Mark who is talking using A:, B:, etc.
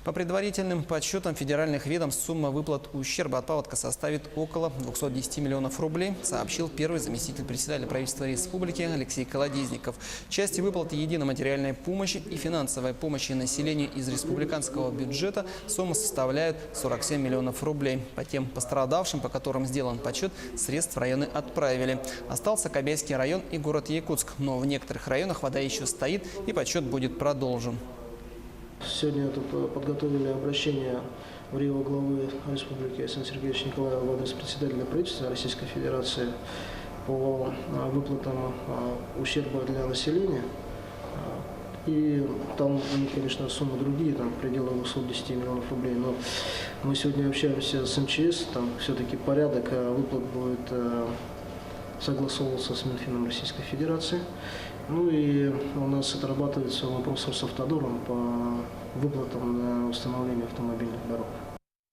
A: По предварительным подсчетам федеральных ведомств, сумма выплат ущерба от паводка составит около 210 миллионов рублей, сообщил первый заместитель председателя правительства республики Алексей Колодезников. Части выплаты единой материальной помощи и финансовой помощи населению из республиканского бюджета сумма составляет 47 миллионов рублей. По тем пострадавшим, по которым сделан подсчет, средств в районы отправили. Остался Кобяйский район и город Якутск, но в некоторых районах вода еще стоит и подсчет будет продолжен.
B: Сегодня подготовили обращение в РИО главы Республики Александра Сергеевича Николаева в адрес председателя правительства Российской Федерации по выплатам ущерба для населения. И там, конечно, суммы другие, там в пределах 210 миллионов рублей. Но мы сегодня общаемся с МЧС, там все-таки порядок выплат будет согласовываться с Минфином Российской Федерации. Ну и у нас отрабатывается вопрос с автодором по выплатам на установление автомобильных дорог.